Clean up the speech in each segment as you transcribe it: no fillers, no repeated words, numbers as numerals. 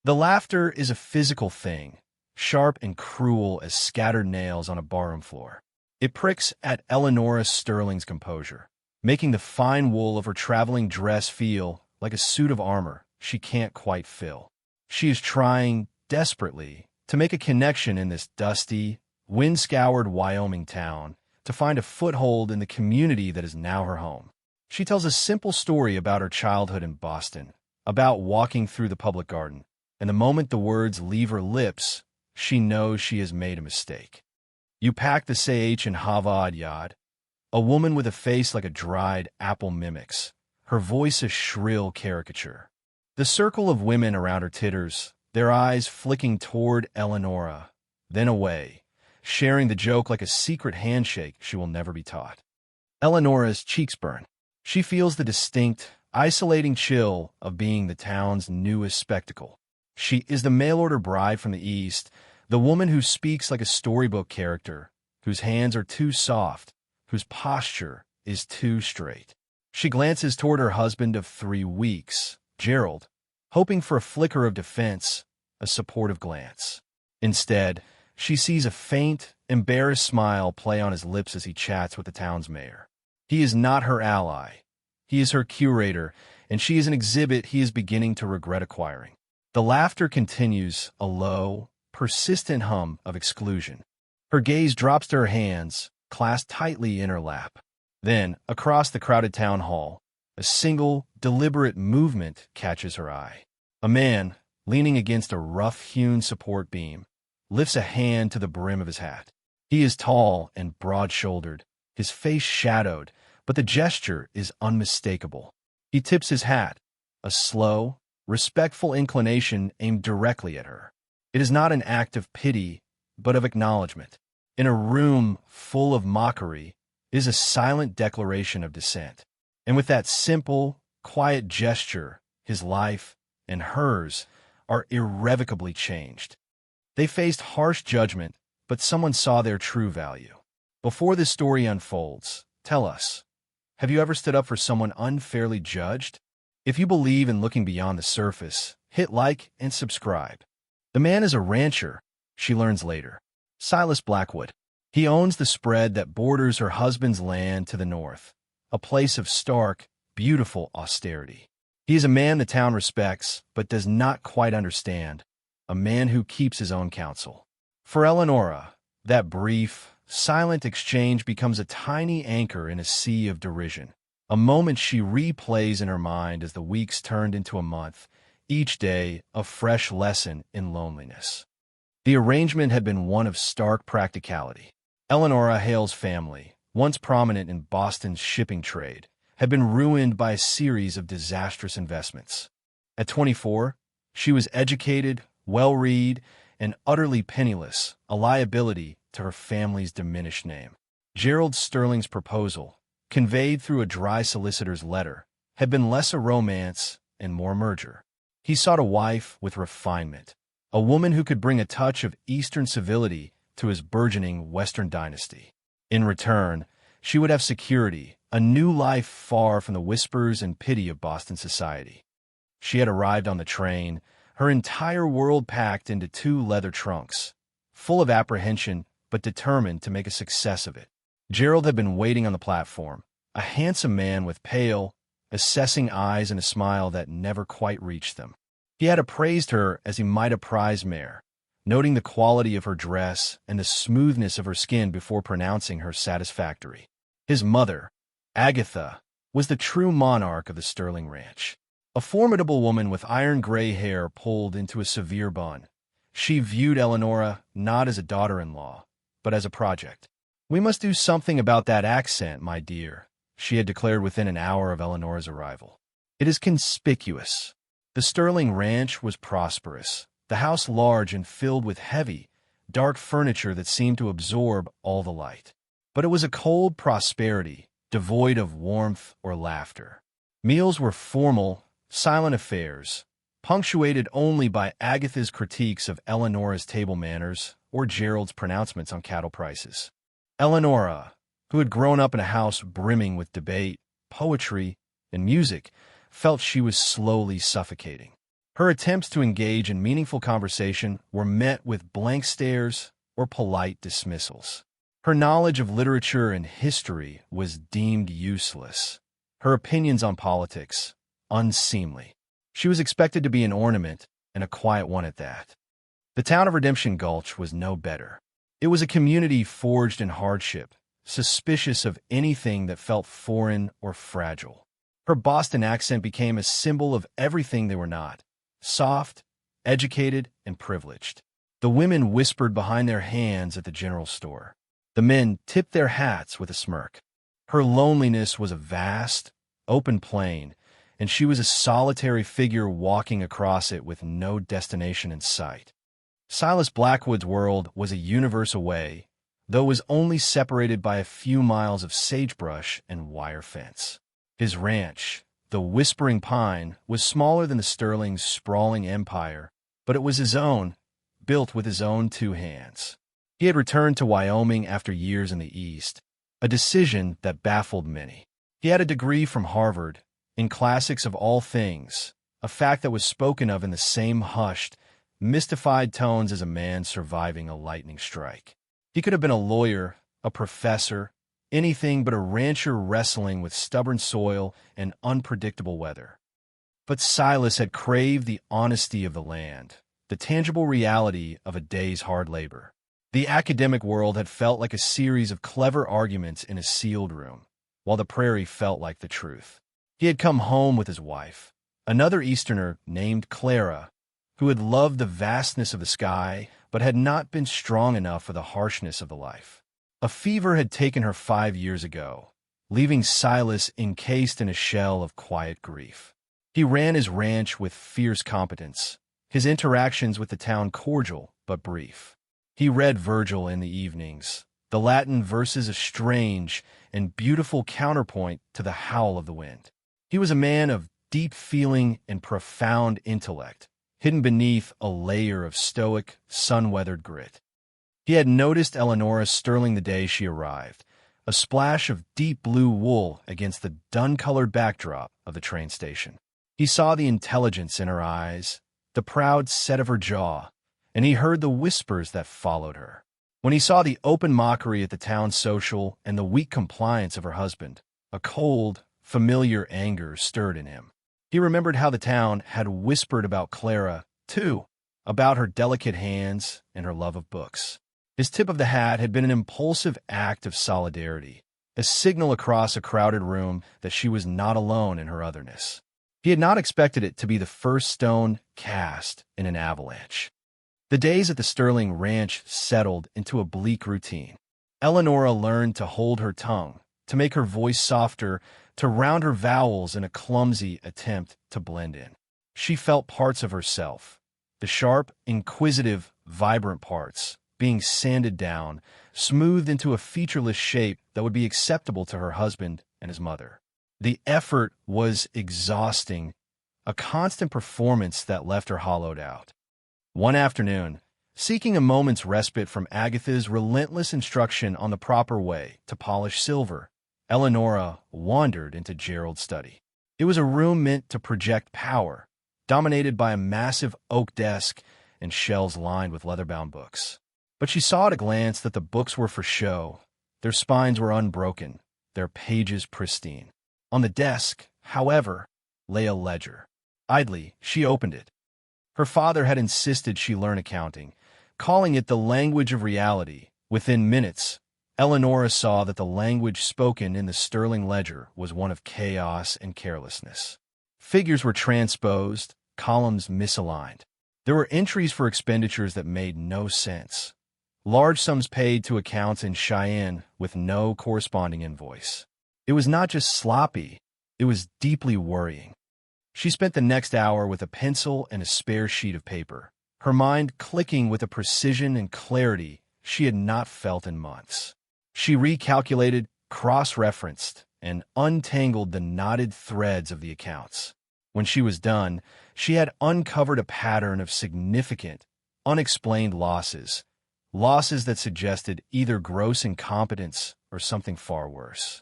The laughter is a physical thing, sharp and cruel as scattered nails on a barroom floor. It pricks at Eleanora Sterling's composure, making the fine wool of her traveling dress feel like a suit of armor she can't quite fill. She is trying, desperately, to make a connection in this dusty, wind-scoured Wyoming town, to find a foothold in the community that is now her home. She tells a simple story about her childhood in Boston, about walking through the public garden, and the moment the words leave her lips, she knows she has made a mistake. You pack the sage in Havad Yad, a woman with a face like a dried apple mimics, her voice a shrill caricature. The circle of women around her titters, their eyes flicking toward Eleanora, then away, sharing the joke like a secret handshake she will never be taught. Eleanora's cheeks burn. She feels the distinct, isolating chill of being the town's newest spectacle. She is the mail-order bride from the East, the woman who speaks like a storybook character, whose hands are too soft, whose posture is too straight. She glances toward her husband of 3 weeks, Gerald, hoping for a flicker of defense, a supportive glance. Instead, she sees a faint, embarrassed smile play on his lips as he chats with the town's mayor. He is not her ally. He is her curator, and she is an exhibit he is beginning to regret acquiring. The laughter continues, a low, persistent hum of exclusion. Her gaze drops to her hands, clasped tightly in her lap. Then, across the crowded town hall, a single, deliberate movement catches her eye. A man, leaning against a rough-hewn support beam, lifts a hand to the brim of his hat. He is tall and broad-shouldered, his face shadowed, but the gesture is unmistakable. He tips his hat, a slow, respectful inclination aimed directly at her. It is not an act of pity, but of acknowledgement. In a room full of mockery is a silent declaration of dissent. And with that simple, quiet gesture, his life and hers are irrevocably changed. They faced harsh judgment, but someone saw their true value. Before this story unfolds, tell us, have you ever stood up for someone unfairly judged? If you believe in looking beyond the surface, hit like and subscribe. The man is a rancher, she learns later. Silas Blackwood. He owns the spread that borders her husband's land to the north, a place of stark, beautiful austerity. He is a man the town respects, but does not quite understand, a man who keeps his own counsel. For Eleanora, that brief, silent exchange becomes a tiny anchor in a sea of derision, a moment she replays in her mind as the weeks turned into a month, each day a fresh lesson in loneliness. The arrangement had been one of stark practicality. Eleanora Hale's family, once prominent in Boston's shipping trade, had been ruined by a series of disastrous investments. At 24, she was educated, well-read, and utterly penniless, a liability to her family's diminished name. Gerald Sterling's proposal, conveyed through a dry solicitor's letter, had been less a romance and more merger. He sought a wife with refinement, a woman who could bring a touch of Eastern civility to his burgeoning Western dynasty. In return, she would have security, a new life far from the whispers and pity of Boston society. She had arrived on the train, her entire world packed into 2 leather trunks, full of apprehension but determined to make a success of it. Gerald had been waiting on the platform, a handsome man with pale, assessing eyes and a smile that never quite reached them. He had appraised her as he might a prize mare, noting the quality of her dress and the smoothness of her skin before pronouncing her satisfactory. His mother, Agatha, was the true monarch of the Sterling Ranch. A formidable woman with iron-gray hair pulled into a severe bun. She viewed Eleanora not as a daughter-in-law, but as a project. "We must do something about that accent, my dear," she had declared within an hour of Eleanora's arrival. "It is conspicuous." The Sterling Ranch was prosperous, the house large and filled with heavy, dark furniture that seemed to absorb all the light. But it was a cold prosperity, devoid of warmth or laughter. Meals were formal, silent affairs, punctuated only by Agatha's critiques of Eleanora's table manners or Gerald's pronouncements on cattle prices. Eleanora, who had grown up in a house brimming with debate, poetry, and music, felt she was slowly suffocating. Her attempts to engage in meaningful conversation were met with blank stares or polite dismissals. Her knowledge of literature and history was deemed useless. Her opinions on politics, unseemly. She was expected to be an ornament, and a quiet one at that. The town of Redemption Gulch was no better. It was a community forged in hardship, suspicious of anything that felt foreign or fragile. Her Boston accent became a symbol of everything they were not: soft, educated, and privileged. The women whispered behind their hands at the general store. The men tipped their hats with a smirk. Her loneliness was a vast, open plain, and she was a solitary figure walking across it with no destination in sight. Silas Blackwood's world was a universe away, though it was only separated by a few miles of sagebrush and wire fence. His ranch, the Whispering Pine, was smaller than the Sterling's sprawling empire, but it was his own, built with his own two hands. He had returned to Wyoming after years in the East, a decision that baffled many. He had a degree from Harvard, in classics of all things, a fact that was spoken of in the same hushed, mystified tones as a man surviving a lightning strike. He could have been a lawyer, a professor, anything but a rancher wrestling with stubborn soil and unpredictable weather. But Silas had craved the honesty of the land, the tangible reality of a day's hard labor. The academic world had felt like a series of clever arguments in a sealed room, while the prairie felt like the truth. He had come home with his wife, another Easterner named Clara, who had loved the vastness of the sky but had not been strong enough for the harshness of the life. A fever had taken her 5 years ago, leaving Silas encased in a shell of quiet grief. He ran his ranch with fierce competence, his interactions with the town cordial but brief. He read Virgil in the evenings, the Latin verses a strange and beautiful counterpoint to the howl of the wind. He was a man of deep feeling and profound intellect, hidden beneath a layer of stoic, sun-weathered grit. He had noticed Eleonora Sterling the day she arrived, a splash of deep blue wool against the dun-colored backdrop of the train station. He saw the intelligence in her eyes, the proud set of her jaw, and he heard the whispers that followed her. When he saw the open mockery at the town social and the weak compliance of her husband, a cold, familiar anger stirred in him. He remembered how the town had whispered about Clara, too, about her delicate hands and her love of books. His tip of the hat had been an impulsive act of solidarity, a signal across a crowded room that she was not alone in her otherness. He had not expected it to be the first stone cast in an avalanche. The days at the Sterling Ranch settled into a bleak routine. Eleonora learned to hold her tongue, to make her voice softer, to round her vowels in a clumsy attempt to blend in. She felt parts of herself, the sharp, inquisitive, vibrant parts, being sanded down, smoothed into a featureless shape that would be acceptable to her husband and his mother. The effort was exhausting, a constant performance that left her hollowed out. One afternoon, seeking a moment's respite from Agatha's relentless instruction on the proper way to polish silver, Eleonora wandered into Gerald's study. It was a room meant to project power, dominated by a massive oak desk and shelves lined with leather-bound books. But she saw at a glance that the books were for show. Their spines were unbroken, their pages pristine. On the desk, however, lay a ledger. Idly, she opened it. Her father had insisted she learn accounting, calling it the language of reality. Within minutes, Eleonora saw that the language spoken in the Sterling ledger was one of chaos and carelessness. Figures were transposed, columns misaligned. There were entries for expenditures that made no sense. Large sums paid to accounts in Cheyenne with no corresponding invoice. It was not just sloppy, it was deeply worrying. She spent the next hour with a pencil and a spare sheet of paper, her mind clicking with a precision and clarity she had not felt in months. She recalculated, cross-referenced, and untangled the knotted threads of the accounts. When she was done, she had uncovered a pattern of significant, unexplained losses that suggested either gross incompetence or something far worse.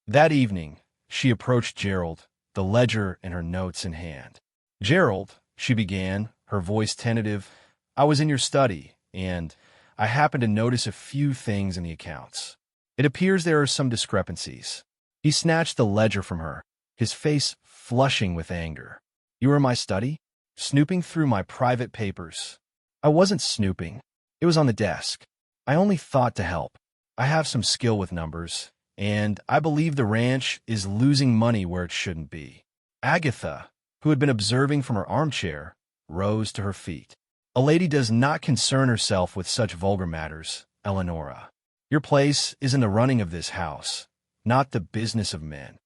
That evening, she approached Gerald, the ledger and her notes in hand. "Gerald," she began, her voice tentative. "I was in your study, and I happened to notice a few things in the accounts. It appears there are some discrepancies." He snatched the ledger from her, his face flushing with anger. "You were in my study? Snooping through my private papers?" "I wasn't snooping. It was on the desk. I only thought to help. I have some skill with numbers, and I believe the ranch is losing money where it shouldn't be." Agatha, who had been observing from her armchair, rose to her feet. "A lady does not concern herself with such vulgar matters, Eleonora. Your place is in the running of this house, not the business of men."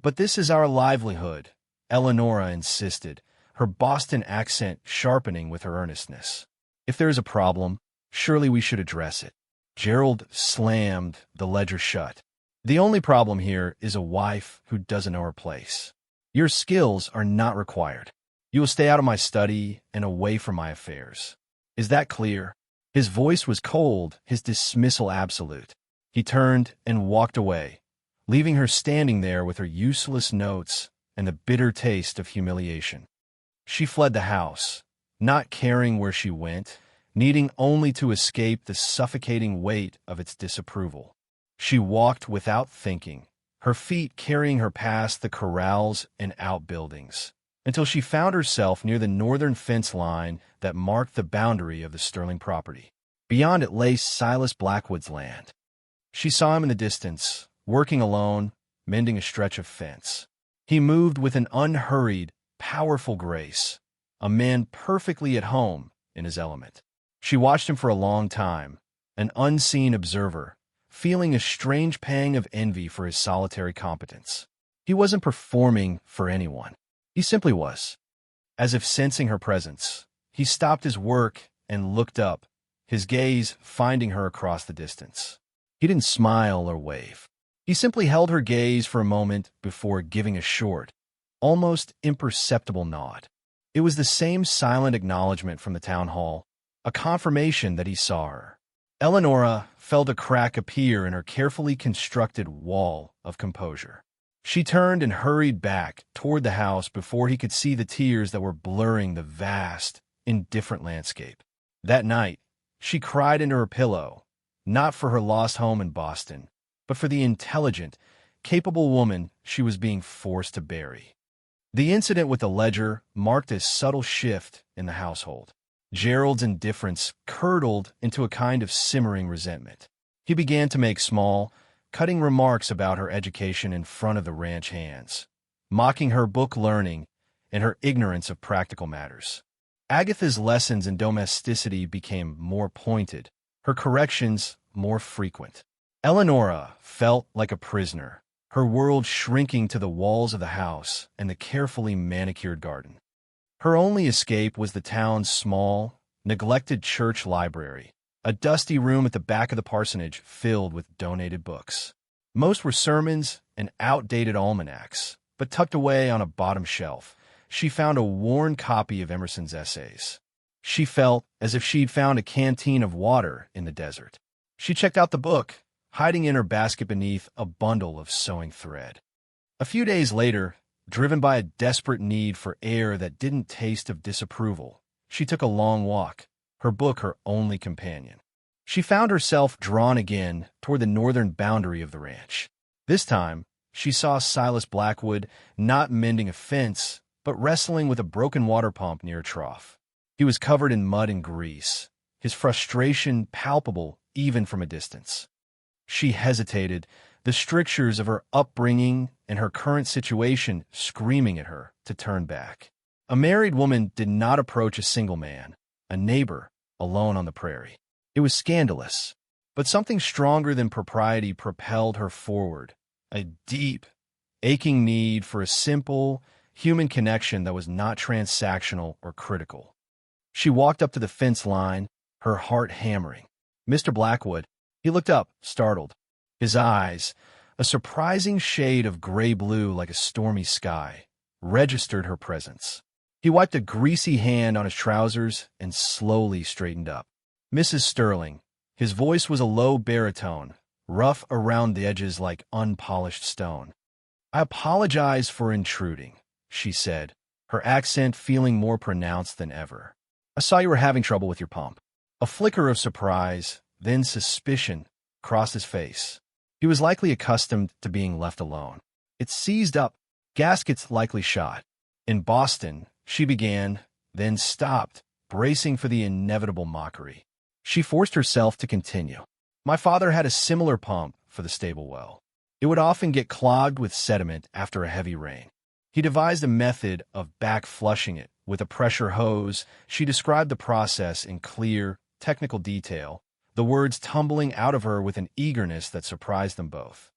"But this is our livelihood," Eleonora insisted, her Boston accent sharpening with her earnestness. "If there is a problem, surely we should address it." Gerald slammed the ledger shut. "The only problem here is a wife who doesn't know her place. Your skills are not required. You will stay out of my study and away from my affairs. Is that clear?" His voice was cold, his dismissal absolute. He turned and walked away, leaving her standing there with her useless notes and the bitter taste of humiliation. She fled the house, not caring where she went, needing only to escape the suffocating weight of its disapproval. She walked without thinking, her feet carrying her past the corrals and outbuildings, until she found herself near the northern fence line that marked the boundary of the Sterling property. Beyond it lay Silas Blackwood's land. She saw him in the distance, working alone, mending a stretch of fence. He moved with an unhurried, powerful grace, a man perfectly at home in his element. She watched him for a long time, an unseen observer, feeling a strange pang of envy for his solitary competence. He wasn't performing for anyone. He simply was. As if sensing her presence, he stopped his work and looked up, his gaze finding her across the distance. He didn't smile or wave. He simply held her gaze for a moment before giving a short, almost imperceptible nod. It was the same silent acknowledgement from the town hall, a confirmation that he saw her. Eleonora felt a crack appear in her carefully constructed wall of composure. She turned and hurried back toward the house before he could see the tears that were blurring the vast, indifferent landscape. That night, she cried into her pillow, not for her lost home in Boston, but for the intelligent, capable woman she was being forced to bury. The incident with the ledger marked a subtle shift in the household. Gerald's indifference curdled into a kind of simmering resentment. He began to make small, cutting remarks about her education in front of the ranch hands, mocking her book learning and her ignorance of practical matters. Agatha's lessons in domesticity became more pointed, her corrections more frequent. Eleonora felt like a prisoner, her world shrinking to the walls of the house and the carefully manicured garden. Her only escape was the town's small, neglected church library, a dusty room at the back of the parsonage filled with donated books. Most were sermons and outdated almanacs, but tucked away on a bottom shelf, she found a worn copy of Emerson's essays. She felt as if she'd found a canteen of water in the desert. She checked out the book, hiding in her basket beneath a bundle of sewing thread. A few days later, driven by a desperate need for air that didn't taste of disapproval, she took a long walk, her book her only companion. She found herself drawn again toward the northern boundary of the ranch. This time, she saw Silas Blackwood not mending a fence, but wrestling with a broken water pump near a trough. He was covered in mud and grease, his frustration palpable even from a distance. She hesitated, the strictures of her upbringing and her current situation screaming at her to turn back. A married woman did not approach a single man, a neighbor, alone on the prairie. It was scandalous, but something stronger than propriety propelled her forward, a deep, aching need for a simple, human connection that was not transactional or critical. She walked up to the fence line, her heart hammering. Mr. Blackwood, he looked up, startled. His eyes, a surprising shade of gray-blue like a stormy sky, registered her presence. He wiped a greasy hand on his trousers and slowly straightened up. Mrs. Sterling. His voice was a low baritone, rough around the edges like unpolished stone. "I apologize for intruding," she said, her accent feeling more pronounced than ever. "I saw you were having trouble with your pump." A flicker of surprise, then suspicion, crossed his face. He was likely accustomed to being left alone. "It's seized up. Gasket's likely shot." "In Boston," she began, then stopped, bracing for the inevitable mockery. She forced herself to continue. "My father had a similar pump for the stable well. It would often get clogged with sediment after a heavy rain. He devised a method of back-flushing it with a pressure hose." She described the process in clear, technical detail, the words tumbling out of her with an eagerness that surprised them both.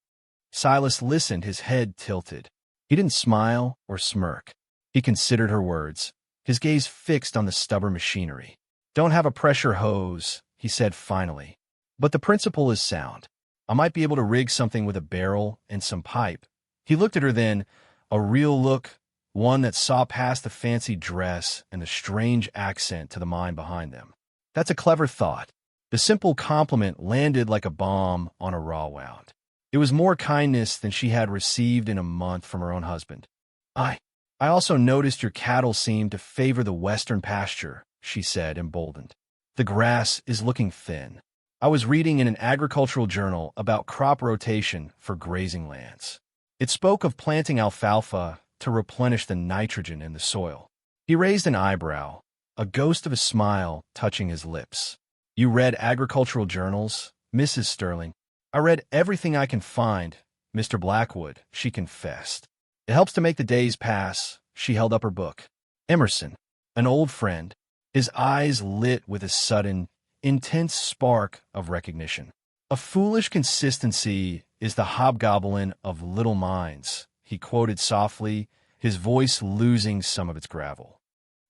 Silas listened, his head tilted. He didn't smile or smirk. He considered her words, his gaze fixed on the stubborn machinery. "Don't have a pressure hose," he said finally. "But the principle is sound. I might be able to rig something with a barrel and some pipe." He looked at her then, a real look, one that saw past the fancy dress and the strange accent to the mind behind them. "That's a clever thought." The simple compliment landed like a bomb on a raw wound. It was more kindness than she had received in a month from her own husband. I also noticed your cattle seem to favor the western pasture," she said, emboldened. "The grass is looking thin. I was reading in an agricultural journal about crop rotation for grazing lands. It spoke of planting alfalfa to replenish the nitrogen in the soil." He raised an eyebrow, a ghost of a smile touching his lips. "You read agricultural journals, Mrs. Sterling?" "I read everything I can find, Mr. Blackwood," she confessed. "It helps to make the days pass." She held up her book. "Emerson, an old friend." His eyes lit with a sudden, intense spark of recognition. "A foolish consistency is the hobgoblin of little minds," he quoted softly, his voice losing some of its gravel.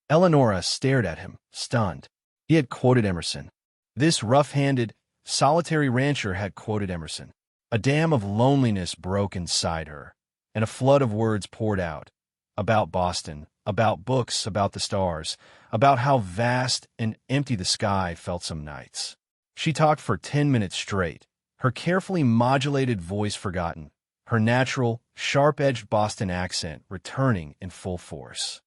Eleonora stared at him, stunned. He had quoted Emerson. This rough-handed, solitary rancher had quoted Emerson. A dam of loneliness broke inside her, and a flood of words poured out. About Boston, about books, about the stars, about how vast and empty the sky felt some nights. She talked for 10 minutes straight, her carefully modulated voice forgotten, her natural, sharp-edged Boston accent returning in full force.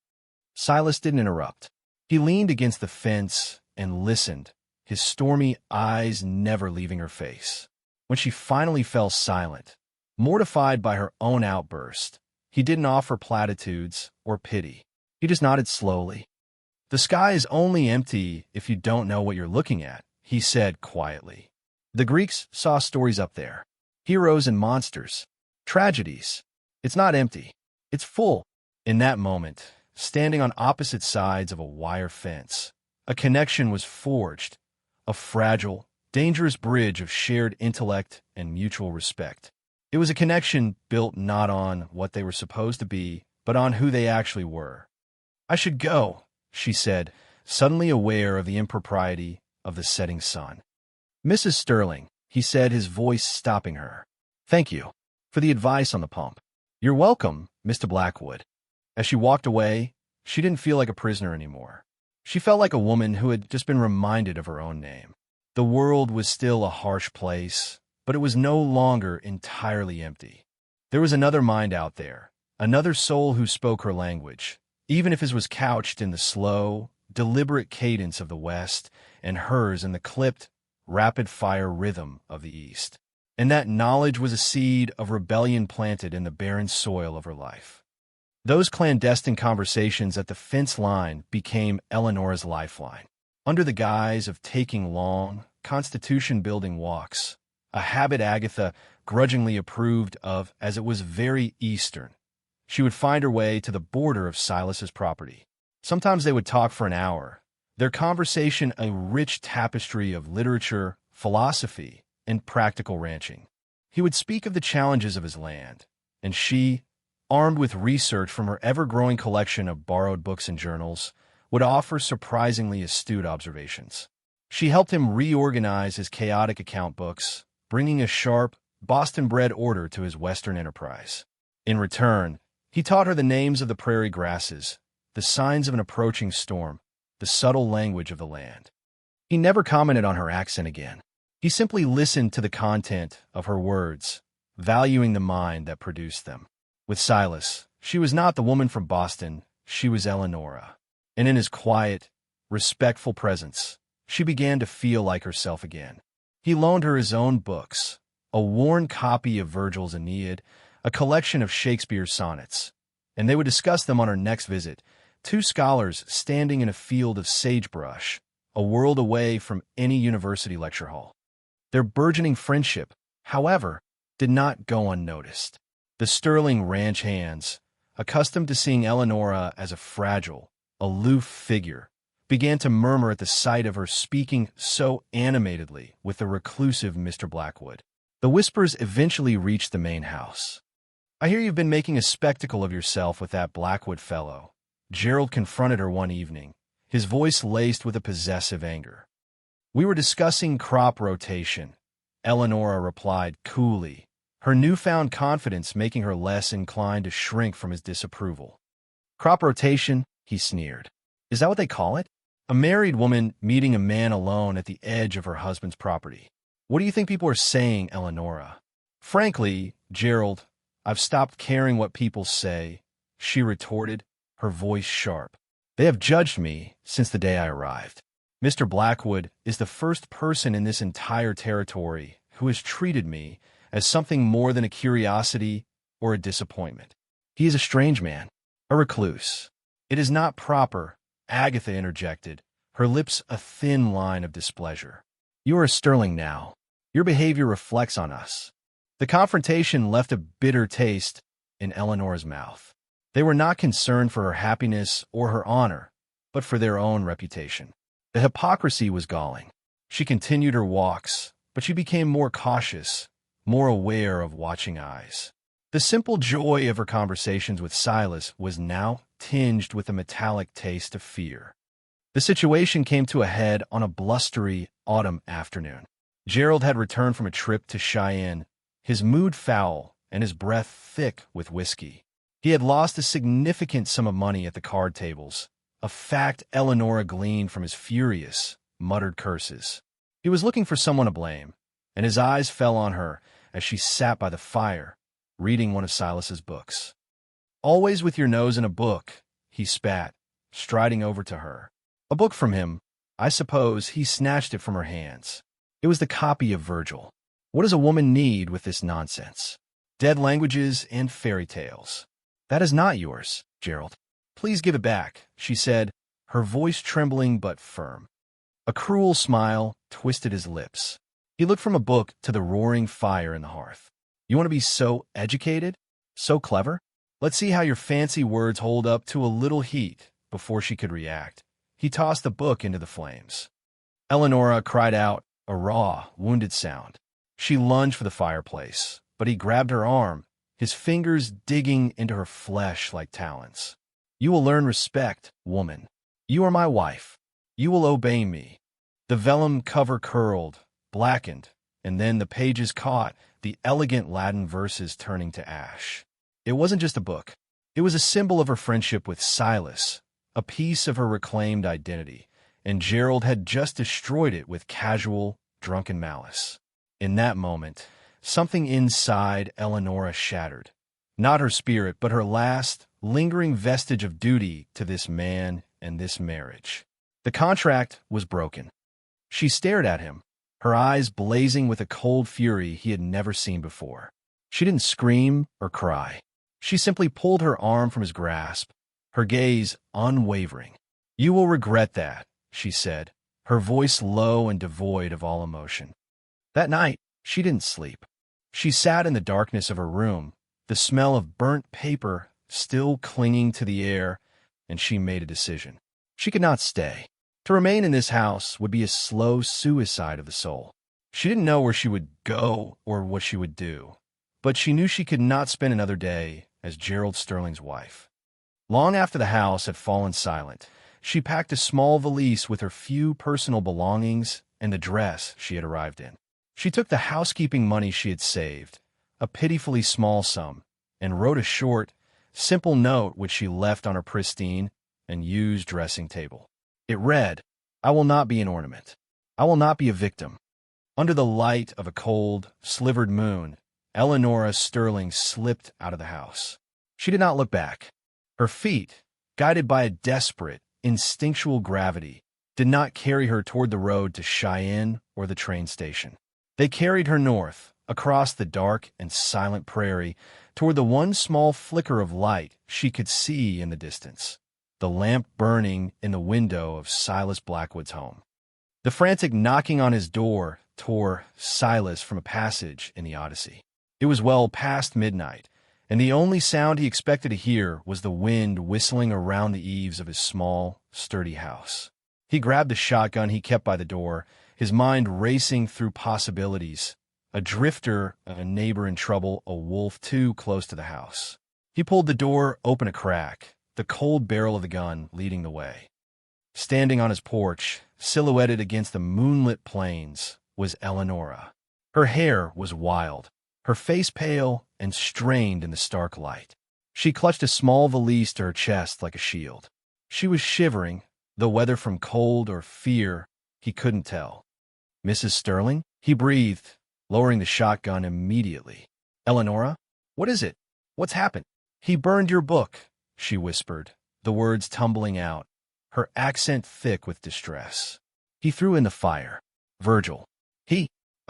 Silas didn't interrupt. He leaned against the fence and listened, his stormy eyes never leaving her face. When she finally fell silent, mortified by her own outburst, he didn't offer platitudes or pity. He just nodded slowly. "The sky is only empty if you don't know what you're looking at," he said quietly. "The Greeks saw stories up there. Heroes and monsters. Tragedies. It's not empty. It's full." In that moment, standing on opposite sides of a wire fence, a connection was forged, a fragile, dangerous bridge of shared intellect and mutual respect. It was a connection built not on what they were supposed to be, but on who they actually were. "I should go," she said, suddenly aware of the impropriety of the setting sun. "Mrs. Sterling," he said, his voice stopping her. "Thank you for the advice on the pump." "You're welcome, Mr. Blackwood." As she walked away, she didn't feel like a prisoner anymore. She felt like a woman who had just been reminded of her own name. The world was still a harsh place, but it was no longer entirely empty. There was another mind out there, another soul who spoke her language, even if it was couched in the slow, deliberate cadence of the West and hers in the clipped, rapid-fire rhythm of the East. And that knowledge was a seed of rebellion planted in the barren soil of her life. Those clandestine conversations at the fence line became Eleanor's lifeline. Under the guise of taking long, constitution-building walks, a habit Agatha grudgingly approved of as it was very Eastern, she would find her way to the border of Silas's property. Sometimes they would talk for an hour, their conversation a rich tapestry of literature, philosophy, and practical ranching. He would speak of the challenges of his land, and she, armed with research from her ever-growing collection of borrowed books and journals, would offer surprisingly astute observations. She helped him reorganize his chaotic account books, bringing a sharp, Boston-bred order to his Western enterprise. In return, he taught her the names of the prairie grasses, the signs of an approaching storm, the subtle language of the land. He never commented on her accent again. He simply listened to the content of her words, valuing the mind that produced them. With Silas, she was not the woman from Boston she was Eleonora, and in his quiet, respectful presence, she began to feel like herself again. He loaned her his own books, a worn copy of Virgil's Aeneid, a collection of Shakespeare's sonnets, and they would discuss them on her next visit, two scholars standing in a field of sagebrush, a world away from any university lecture hall. Their burgeoning friendship, however, did not go unnoticed. The Sterling ranch hands, accustomed to seeing Eleonora as a fragile, aloof figure, began to murmur at the sight of her speaking so animatedly with the reclusive Mr. Blackwood. The whispers eventually reached the main house. "I hear you've been making a spectacle of yourself with that Blackwood fellow," Gerald confronted her one evening, his voice laced with a possessive anger. "We were discussing crop rotation," Eleonora replied coolly, her newfound confidence making her less inclined to shrink from his disapproval. "Crop rotation?" he sneered. "Is that what they call it? A married woman meeting a man alone at the edge of her husband's property. What do you think people are saying, Eleonora?" "Frankly, Gerald, I've stopped caring what people say," she retorted, her voice sharp. "They have judged me since the day I arrived. Mr. Blackwood is the first person in this entire territory who has treated me as something more than a curiosity or a disappointment. He is a strange man, a recluse." "It is not proper," Agatha interjected, her lips a thin line of displeasure. "You are a Sterling now. Your behavior reflects on us." The confrontation left a bitter taste in Eleonora's mouth. They were not concerned for her happiness or her honor, but for their own reputation. The hypocrisy was galling. She continued her walks, but she became more cautious, more aware of watching eyes. The simple joy of her conversations with Silas was now tinged with a metallic taste of fear. The situation came to a head on a blustery autumn afternoon. Gerald had returned from a trip to Cheyenne, his mood foul and his breath thick with whiskey. He had lost a significant sum of money at the card tables, a fact Eleonora gleaned from his furious, muttered curses. He was looking for someone to blame, and his eyes fell on her as she sat by the fire, reading one of Silas's books. "Always with your nose in a book," he spat, striding over to her. "A book from him, I suppose." He snatched it from her hands. It was the copy of Virgil. "What does a woman need with this nonsense? Dead languages and fairy tales." "That is not yours, Gerald. Please give it back," she said, her voice trembling but firm. A cruel smile twisted his lips. He looked from a book to the roaring fire in the hearth. "You want to be so educated? So clever? Let's see how your fancy words hold up to a little heat." Before she could react, he tossed the book into the flames. Eleonora cried out, a raw, wounded sound. She lunged for the fireplace, but he grabbed her arm, his fingers digging into her flesh like talons. "You will learn respect, woman. You are my wife. You will obey me." The vellum cover curled, blackened, and then the pages caught, the elegant Latin verses turning to ash. It wasn't just a book. It was a symbol of her friendship with Silas, a piece of her reclaimed identity, and Gerald had just destroyed it with casual, drunken malice. In that moment, something inside Eleonora shattered. Not her spirit, but her last, lingering vestige of duty to this man and this marriage. The contract was broken. She stared at him, her eyes blazing with a cold fury he had never seen before. She didn't scream or cry. She simply pulled her arm from his grasp, her gaze unwavering. "You will regret that," she said, her voice low and devoid of all emotion. That night, she didn't sleep. She sat in the darkness of her room, the smell of burnt paper still clinging to the air, and she made a decision. She could not stay. To remain in this house would be a slow suicide of the soul. She didn't know where she would go or what she would do, but she knew she could not spend another day as Gerald Sterling's wife. Long after the house had fallen silent, she packed a small valise with her few personal belongings and the dress she had arrived in. She took the housekeeping money she had saved, a pitifully small sum, and wrote a short, simple note which she left on her pristine and used dressing table. It read, "I will not be an ornament. I will not be a victim." Under the light of a cold, slivered moon, Eleonora Sterling slipped out of the house. She did not look back. Her feet, guided by a desperate, instinctual gravity, did not carry her toward the road to Cheyenne or the train station. They carried her north, across the dark and silent prairie, toward the one small flicker of light she could see in the distance, the lamp burning in the window of Silas Blackwood's home. The frantic knocking on his door tore Silas from a passage in the Odyssey. It was well past midnight, and the only sound he expected to hear was the wind whistling around the eaves of his small, sturdy house. He grabbed the shotgun he kept by the door, his mind racing through possibilities. A drifter, a neighbor in trouble, a wolf too close to the house. He pulled the door open a crack, the cold barrel of the gun leading the way. Standing on his porch, silhouetted against the moonlit plains, was Eleonora. Her hair was wild, her face pale and strained in the stark light. She clutched a small valise to her chest like a shield. She was shivering, though whether from cold or fear, he couldn't tell. "Mrs. Sterling?" he breathed, lowering the shotgun immediately. "Eleonora? What is it? What's happened?" "He burned your book," she whispered, the words tumbling out, her accent thick with distress. "He threw in the fire. Virgil.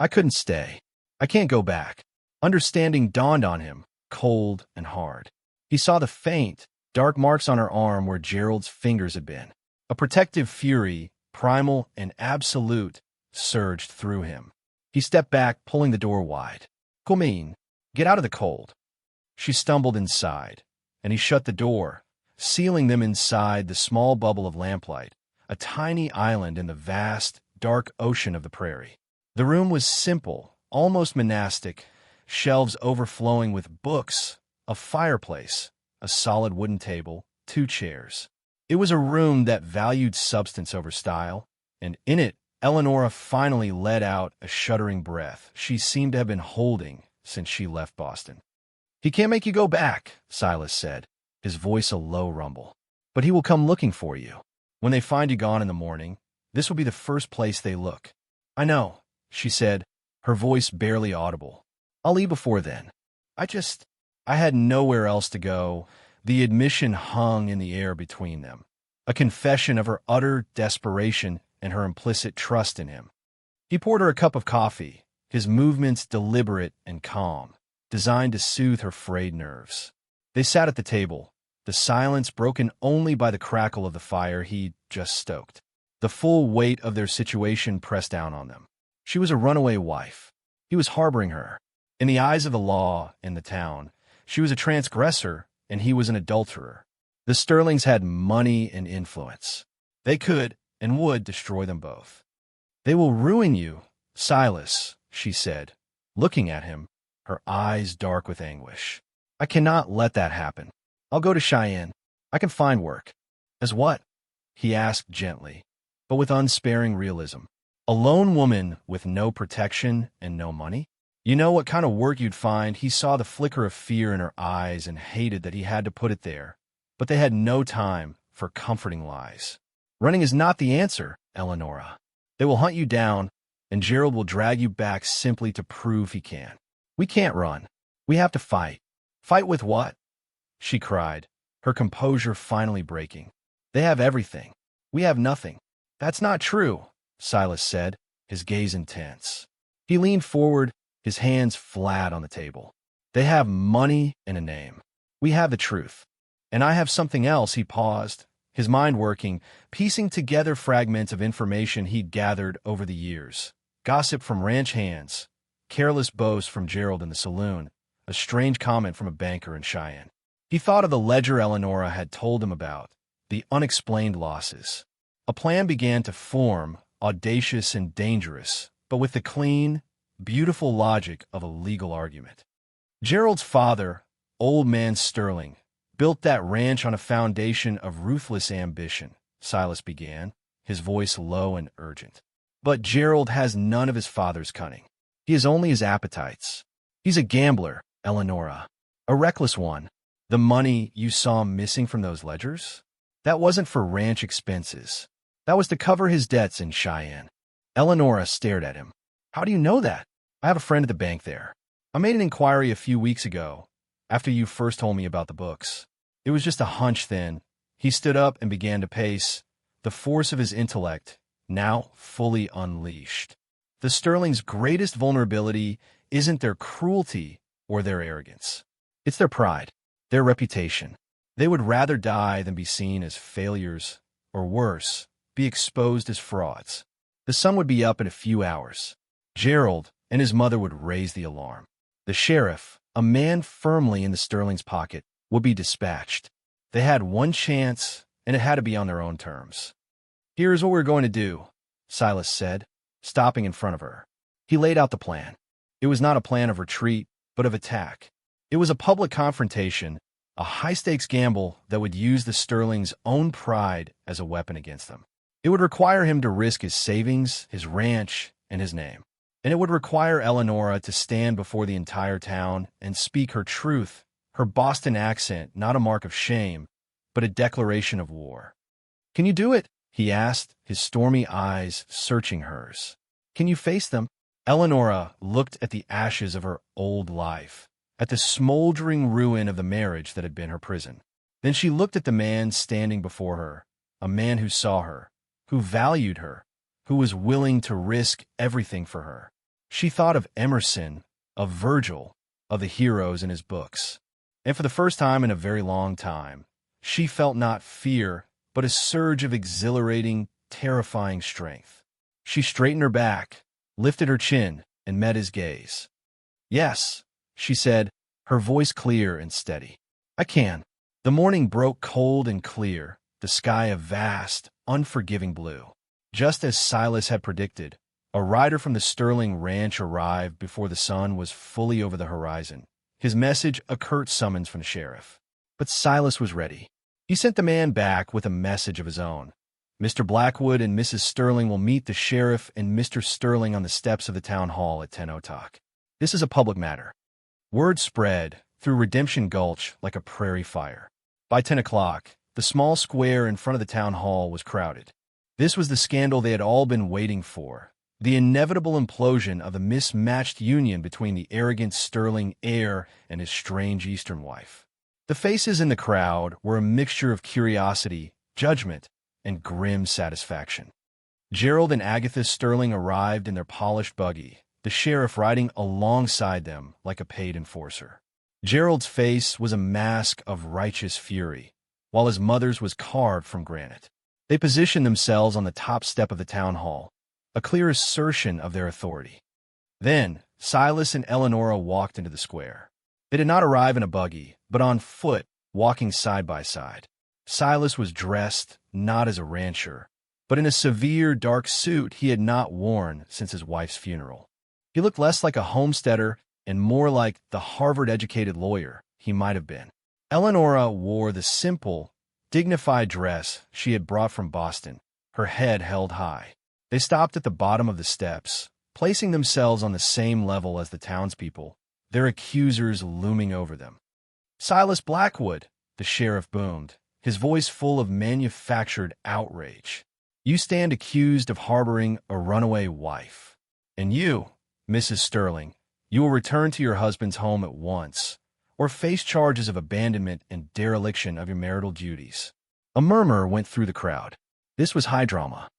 I couldn't stay. I can't go back." Understanding dawned on him, cold and hard. He saw the faint, dark marks on her arm where Gerald's fingers had been. A protective fury, primal and absolute, surged through him. He stepped back, pulling the door wide. "Come in. Get out of the cold." She stumbled inside, and he shut the door, sealing them inside the small bubble of lamplight, a tiny island in the vast, dark ocean of the prairie. The room was simple, almost monastic, shelves overflowing with books, a fireplace, a solid wooden table, 2 chairs. It was a room that valued substance over style, and in it, Eleonora finally let out a shuddering breath she seemed to have been holding since she left Boston. "He can't make you go back," Silas said, his voice a low rumble. "But he will come looking for you. When they find you gone in the morning, this will be the first place they look." "I know," she said, her voice barely audible. "I'll leave before then. I had nowhere else to go." The admission hung in the air between them, a confession of her utter desperation and her implicit trust in him. He poured her a cup of coffee, his movements deliberate and calm, designed to soothe her frayed nerves. They sat at the table, the silence broken only by the crackle of the fire he'd just stoked. The full weight of their situation pressed down on them. She was a runaway wife. He was harboring her. In the eyes of the law in the town, she was a transgressor and he was an adulterer. The Sterlings had money and influence. They could and would destroy them both. "They will ruin you, Silas," she said, looking at him, her eyes dark with anguish. "I cannot let that happen. I'll go to Cheyenne. I can find work." "As what?" he asked gently, but with unsparing realism. "A lone woman with no protection and no money? You know what kind of work you'd find." He saw the flicker of fear in her eyes and hated that he had to put it there, but they had no time for comforting lies. "Running is not the answer, Eleonora. They will hunt you down, and Gerald will drag you back simply to prove he can. We can't run. We have to fight." "Fight with what?" she cried, her composure finally breaking. "They have everything. We have nothing." "That's not true," Silas said, his gaze intense. He leaned forward, his hands flat on the table. "They have money and a name. We have the truth. And I have something else." He paused, his mind working, piecing together fragments of information he'd gathered over the years. Gossip from ranch hands, careless boast from Gerald in the saloon, a strange comment from a banker in Cheyenne. He thought of the ledger Eleonora had told him about, the unexplained losses. A plan began to form, audacious and dangerous, but with the clean, beautiful logic of a legal argument. Gerald's father, Old Man Sterling, built that ranch on a foundation of ruthless ambition, Silas began, his voice low and urgent. But Gerald has none of his father's cunning. He has only his appetites. He's a gambler, Eleonora, a reckless one. The money you saw missing from those ledgers? That wasn't for ranch expenses. That was to cover his debts in Cheyenne. Eleonora stared at him. "How do you know that?" "I have a friend at the bank there. I made an inquiry a few weeks ago, after you first told me about the books. It was just a hunch then," He stood up and began to pace, the force of his intellect now fully unleashed. The Sterling's greatest vulnerability isn't their cruelty or their arrogance. It's their pride, their reputation. They would rather die than be seen as failures, or worse, be exposed as frauds. The sun would be up in a few hours. Gerald and his mother would raise the alarm. The sheriff, a man firmly in the Sterling's pocket, would be dispatched. They had one chance, and it had to be on their own terms. "Here's what we're going to do," Silas said, stopping in front of her. He laid out the plan. It was not a plan of retreat, but of attack. It was a public confrontation, a high-stakes gamble that would use the Sterling's own pride as a weapon against them. It would require him to risk his savings, his ranch, and his name. And it would require Eleonora to stand before the entire town and speak her truth, her Boston accent not a mark of shame, but a declaration of war. "Can you do it?" he asked, his stormy eyes searching hers. "Can you face them?" Eleonora looked at the ashes of her old life, at the smoldering ruin of the marriage that had been her prison. Then she looked at the man standing before her, a man who saw her, who valued her, who was willing to risk everything for her. She thought of Emerson, of Virgil, of the heroes in his books. And for the first time in a very long time, she felt not fear, but a surge of exhilarating, terrifying strength. She straightened her back, lifted her chin, and met his gaze. "Yes," she said, her voice clear and steady. "I can." The morning broke cold and clear, the sky a vast, unforgiving blue. Just as Silas had predicted, a rider from the Sterling ranch arrived before the sun was fully over the horizon. His message a curt summons from the sheriff. But Silas was ready. He sent the man back with a message of his own. "Mr. Blackwood and Mrs. Sterling will meet the sheriff and Mr. Sterling on the steps of the town hall at 10 o'clock. This is a public matter." Word spread through Redemption Gulch like a prairie fire. By 10 o'clock, the small square in front of the town hall was crowded. This was the scandal they had all been waiting for, the inevitable implosion of the mismatched union between the arrogant Sterling heir and his strange Eastern wife. The faces in the crowd were a mixture of curiosity, judgment, and grim satisfaction. Gerald and Agatha Sterling arrived in their polished buggy, the sheriff riding alongside them like a paid enforcer. Gerald's face was a mask of righteous fury, while his mother's was carved from granite. They positioned themselves on the top step of the town hall, a clear assertion of their authority. Then, Silas and Eleonora walked into the square. They did not arrive in a buggy, but on foot, walking side by side. Silas was dressed not as a rancher, but in a severe dark suit he had not worn since his wife's funeral. He looked less like a homesteader and more like the Harvard-educated lawyer he might have been. Eleonora wore the simple, dignified dress she had brought from Boston, her head held high. They stopped at the bottom of the steps, placing themselves on the same level as the townspeople, their accusers looming over them. "Silas Blackwood," the sheriff boomed, his voice full of manufactured outrage. "You stand accused of harboring a runaway wife. And you, Mrs. Sterling, you will return to your husband's home at once, or face charges of abandonment and dereliction of your marital duties." A murmur went through the crowd. This was high drama.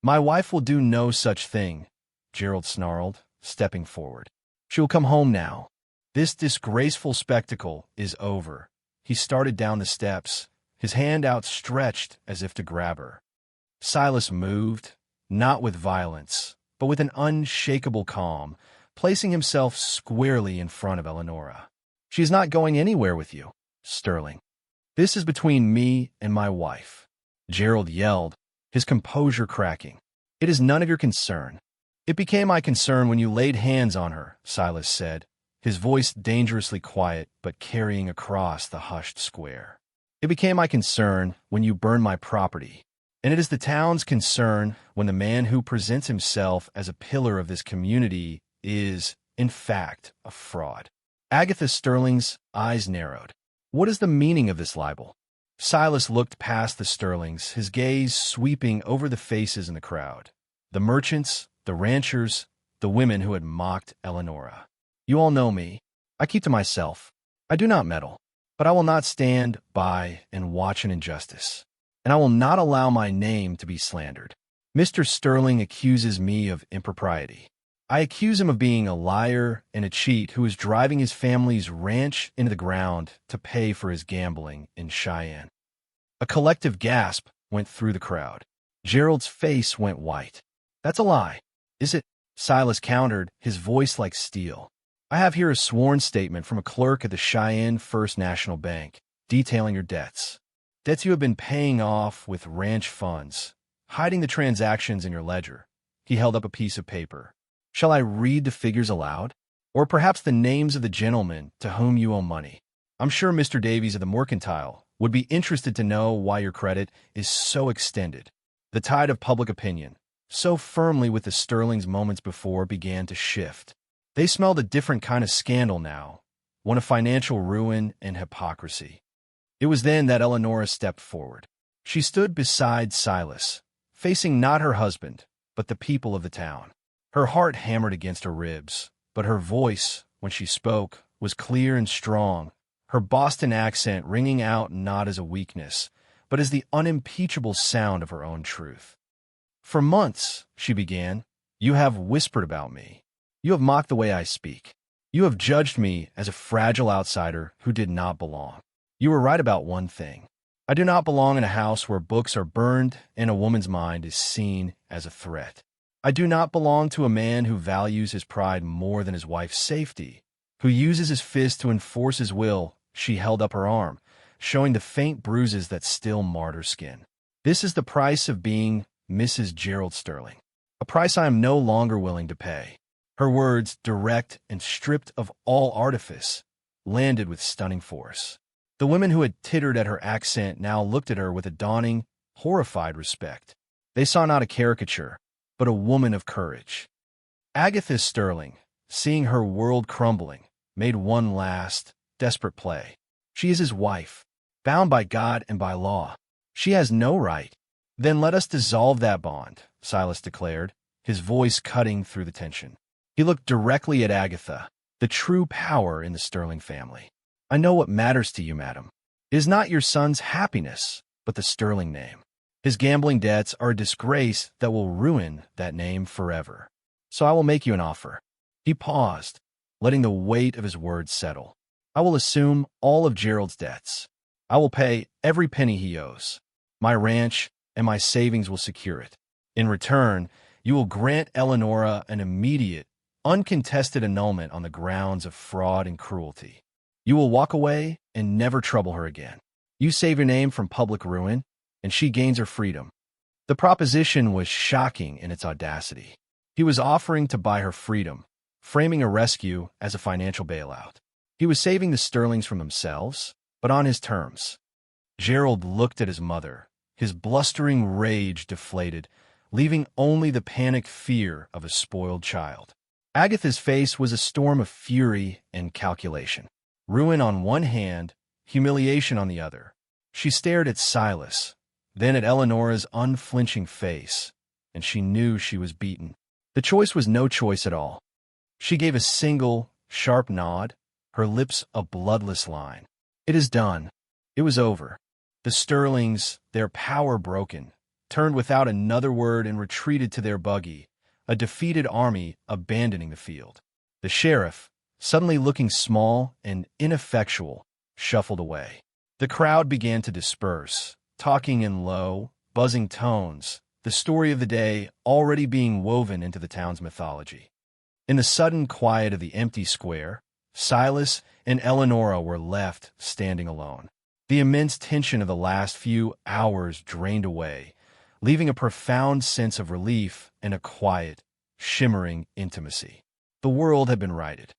"My wife will do no such thing," Gerald snarled, stepping forward. "She will come home now. This disgraceful spectacle is over." He started down the steps, his hand outstretched as if to grab her. Silas moved, not with violence, but with an unshakable calm, placing himself squarely in front of Eleonora. "She is not going anywhere with you, Sterling. This is between me and my wife," Gerald yelled, his composure cracking. "It is none of your concern." "It became my concern when you laid hands on her," Silas said, his voice dangerously quiet but carrying across the hushed square. "It became my concern when you burned my property. And it is the town's concern when the man who presents himself as a pillar of this community is, in fact, a fraud." Agatha Sterling's eyes narrowed. "What is the meaning of this libel?" Silas looked past the Sterlings, his gaze sweeping over the faces in the crowd. The merchants, the ranchers, the women who had mocked Eleonora. "You all know me. I keep to myself. I do not meddle. But I will not stand by and watch an injustice, and I will not allow my name to be slandered. Mr. Sterling accuses me of impropriety. I accuse him of being a liar and a cheat who is driving his family's ranch into the ground to pay for his gambling in Cheyenne. A collective gasp went through the crowd. Gerald's face went white. That's a lie. Is it? Silas countered, his voice like steel. I have here a sworn statement from a clerk at the Cheyenne First National Bank, detailing your debts. Debts you have been paying off with ranch funds, hiding the transactions in your ledger. He held up a piece of paper. Shall I read the figures aloud? Or perhaps the names of the gentlemen to whom you owe money? I'm sure Mr. Davies of the Mercantile would be interested to know why your credit is so extended. The tide of public opinion, so firmly with the Sterlings moments before, began to shift. They smelled a different kind of scandal now, one of financial ruin and hypocrisy. It was then that Eleonora stepped forward. She stood beside Silas, facing not her husband, but the people of the town. Her heart hammered against her ribs, but her voice, when she spoke, was clear and strong, her Boston accent ringing out not as a weakness, but as the unimpeachable sound of her own truth. For months, she began, you have whispered about me. You have mocked the way I speak. You have judged me as a fragile outsider who did not belong. You were right about one thing. I do not belong in a house where books are burned and a woman's mind is seen as a threat. I do not belong to a man who values his pride more than his wife's safety, who uses his fist to enforce his will. She held up her arm, showing the faint bruises that still marred her skin. This is the price of being Mrs. Gerald Sterling, a price I am no longer willing to pay. Her words, direct and stripped of all artifice, landed with stunning force. The women who had tittered at her accent now looked at her with a dawning, horrified respect. They saw not a caricature, but a woman of courage. Agatha Sterling, seeing her world crumbling, made one last, desperate play. She is his wife, bound by God and by law. She has no right. Then let us dissolve that bond, Silas declared, his voice cutting through the tension. He looked directly at Agatha, the true power in the Sterling family. I know what matters to you, madam. It is not your son's happiness, but the Sterling name. His gambling debts are a disgrace that will ruin that name forever. So I will make you an offer. He paused, letting the weight of his words settle. I will assume all of Gerald's debts. I will pay every penny he owes. My ranch and my savings will secure it. In return, you will grant Eleonora an immediate, uncontested annulment on the grounds of fraud and cruelty. You will walk away and never trouble her again. You save your name from public ruin, and she gains her freedom. The proposition was shocking in its audacity. He was offering to buy her freedom, framing a rescue as a financial bailout. He was saving the Sterlings from themselves, but on his terms. Gerald looked at his mother, his blustering rage deflated, leaving only the panicked fear of a spoiled child. Agatha's face was a storm of fury and calculation. Ruin on one hand, humiliation on the other. She stared at Silas, then at Eleonora's unflinching face, and she knew she was beaten. The choice was no choice at all. She gave a single, sharp nod, her lips a bloodless line. It is done. It was over. The Sterlings, their power broken, turned without another word and retreated to their buggy, a defeated army abandoning the field. The sheriff, suddenly looking small and ineffectual, shuffled away. The crowd began to disperse, talking in low, buzzing tones, the story of the day already being woven into the town's mythology. In the sudden quiet of the empty square, Silas and Eleonora were left standing alone. The immense tension of the last few hours drained away, leaving a profound sense of relief and a quiet, shimmering intimacy. The world had been righted.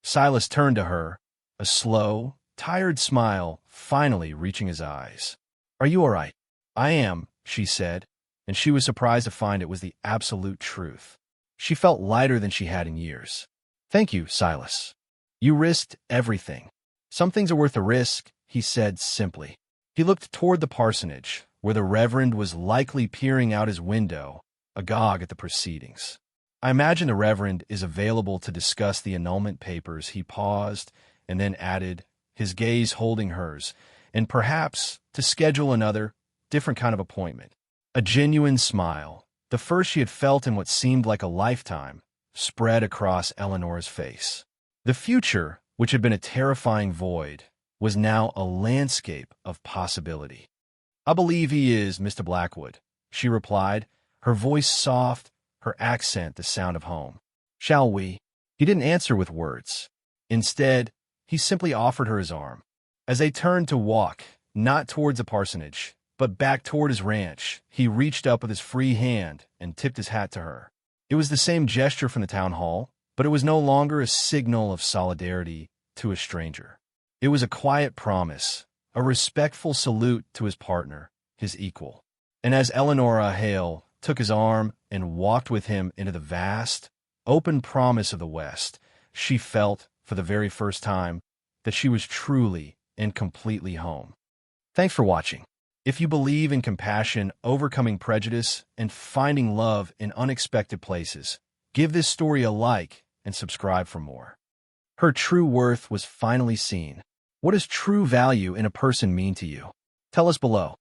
Silas turned to her, a slow, tired smile finally reaching his eyes. "Are you all right?" "I am," she said, and she was surprised to find it was the absolute truth. She felt lighter than she had in years. "Thank you, Silas. You risked everything." "Some things are worth the risk," he said simply. He looked toward the parsonage, where the Reverend was likely peering out his window, agog at the proceedings. "I imagine the Reverend is available to discuss the annulment papers." He paused and then added, his gaze holding hers, and perhaps to schedule another, different kind of appointment. A genuine smile, the first she had felt in what seemed like a lifetime, spread across Eleanor's face. The future, which had been a terrifying void, was now a landscape of possibility. "I believe he is, Mr. Blackwood," she replied, her voice soft, her accent the sound of home. "Shall we?" He didn't answer with words. Instead, he simply offered her his arm. As they turned to walk, not towards the parsonage, but back toward his ranch, he reached up with his free hand and tipped his hat to her. It was the same gesture from the town hall, but it was no longer a signal of solidarity to a stranger. It was a quiet promise, a respectful salute to his partner, his equal. And as Eleanor Hale took his arm and walked with him into the vast, open promise of the West, she felt, for the very first time, that she was truly and completely home. Thanks for watching. If you believe in compassion, overcoming prejudice, and finding love in unexpected places, give this story a like and subscribe for more. Her true worth was finally seen. What does true value in a person mean to you? Tell us below.